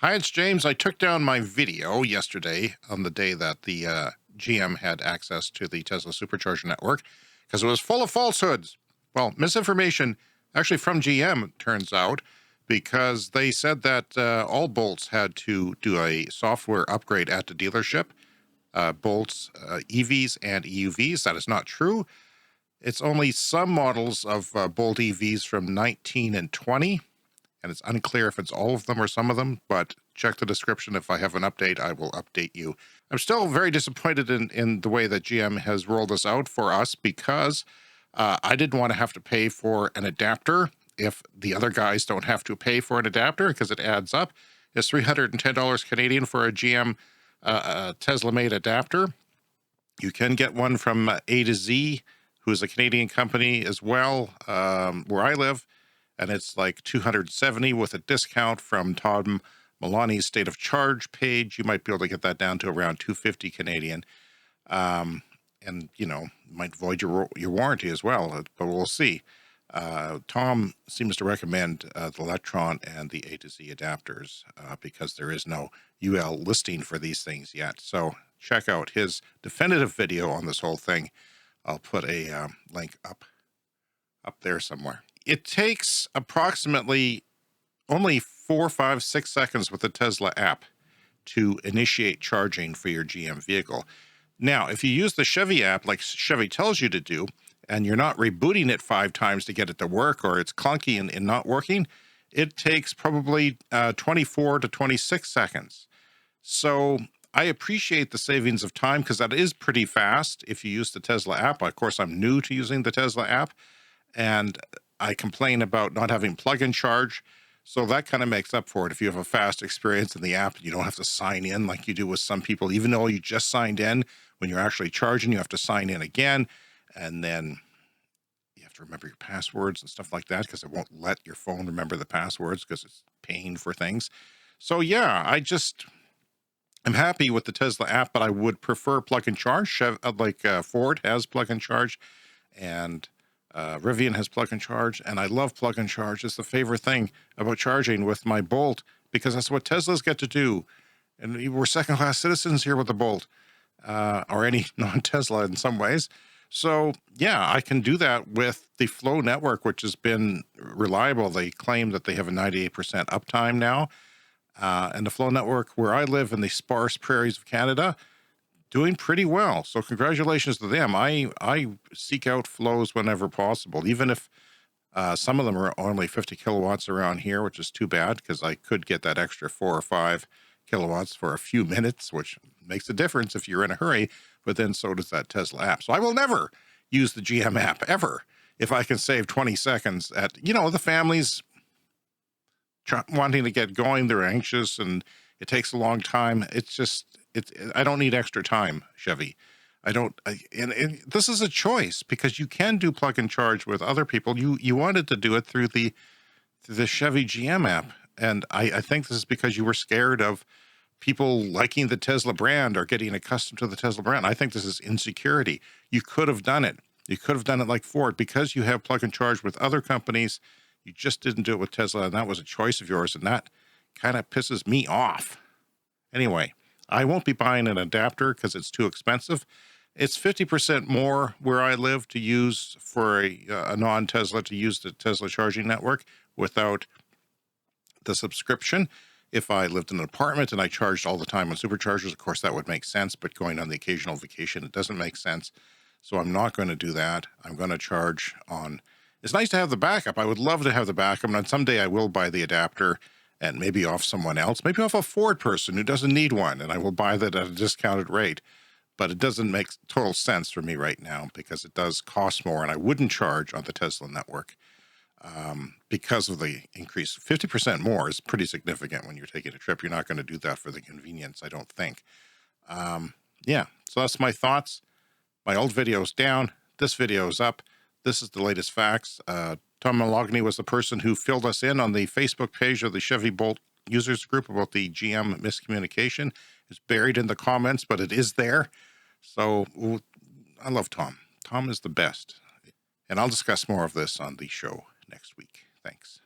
Hi, it's James. I took down my video yesterday on the day that the GM had access to the Tesla Supercharger network because it was full of falsehoods. Well, misinformation, actually from GM, it turns out, because they said that all Bolts had to do a software upgrade at the dealership. Bolts, EVs, and EUVs. That is not true. It's only some models of Bolt EVs from 19 and 20. And it's unclear if it's all of them or some of them, but check the description. If I have an update, I will update you. I'm still very disappointed in the way that GM has rolled this out for us because I didn't want to have to pay for an adapter if the other guys don't have to pay for an adapter because it adds up. It's $310 Canadian for a GM Tesla-made adapter. You can get one from A to Z, who is a Canadian company as well, where I live. And it's like $270 with a discount from Tom Maloney's State of Charge page. You might be able to get that down to around $250 Canadian. And, you know, might void your warranty as well, but we'll see. Tom seems to recommend the Electron and the A to Z adapters because there is no UL listing for these things yet. So check out his definitive video on this whole thing. I'll put a link up there somewhere. It takes approximately only 4, 5, 6 seconds with the Tesla app to initiate charging for your GM vehicle. Now, if you use the Chevy app like Chevy tells you to do, and you're not rebooting it 5 times to get it to work, or it's clunky and not working, it takes probably 24 to 26 seconds. So I appreciate the savings of time because that is pretty fast if you use the Tesla app. Of course, I'm new to using the Tesla app, and I complain about not having Plug&Charge, so that kind of makes up for it. If you have a fast experience in the app, you don't have to sign in like you do with some people. Even though you just signed in, when you're actually charging, you have to sign in again, and then you have to remember your passwords and stuff like that because it won't let your phone remember the passwords because it's paying for things. So yeah, I'm happy with the Tesla app, but I would prefer Plug&Charge. Ford has Plug&Charge, and Rivian has Plug&Charge, and I love Plug&Charge. It's the favorite thing about charging with my Bolt because that's what Teslas get to do. And we're second-class citizens here with the Bolt, or any non-Tesla in some ways. So, yeah, I can do that with the Flo Network, which has been reliable. They claim that they have a 98% uptime now. And the Flo Network, where I live in the sparse prairies of Canada, doing pretty well. So congratulations to them. I seek out flows whenever possible, even if some of them are only 50 kilowatts around here, which is too bad because I could get that extra 4 or 5 kilowatts for a few minutes, which makes a difference if you're in a hurry, but then so does that Tesla app. So I will never use the GM app ever if I can save 20 seconds at, the families wanting to get going. They're anxious and it takes a long time. It's just, I don't need extra time, Chevy. And this is a choice because you can do Plug&Charge with other people. You wanted to do it through the Chevy GM app. And I think this is because you were scared of people liking the Tesla brand or getting accustomed to the Tesla brand. I think this is insecurity. You could have done it. You could have done it like Ford because you have Plug&Charge with other companies. You just didn't do it with Tesla, and that was a choice of yours, and that kind of pisses me off. Anyway, I won't be buying an adapter because it's too expensive. It's 50% more where I live to use for a non-Tesla to use the Tesla charging network without the subscription. If I lived in an apartment and I charged all the time on Superchargers, of course, that would make sense, but going on the occasional vacation, it doesn't make sense. So I'm not going to do that. I'm going to charge on... It's nice to have the backup. I would love to have the backup, and someday I will buy the adapter and maybe off someone else, maybe off a Ford person who doesn't need one, and I will buy that at a discounted rate. But it doesn't make total sense for me right now because it does cost more, and I wouldn't charge on the Tesla network because of the increase. 50% more is pretty significant when you're taking a trip. You're not going to do that for the convenience, I don't think. Yeah, so that's my thoughts. My old video is down. This video is up. This is the latest facts. Tom Maloney was the person who filled us in on the Facebook page of the Chevy Bolt users group about the GM miscommunication. It's buried in the comments, but it is there. So I love Tom. Tom is the best. And I'll discuss more of this on the show next week. Thanks.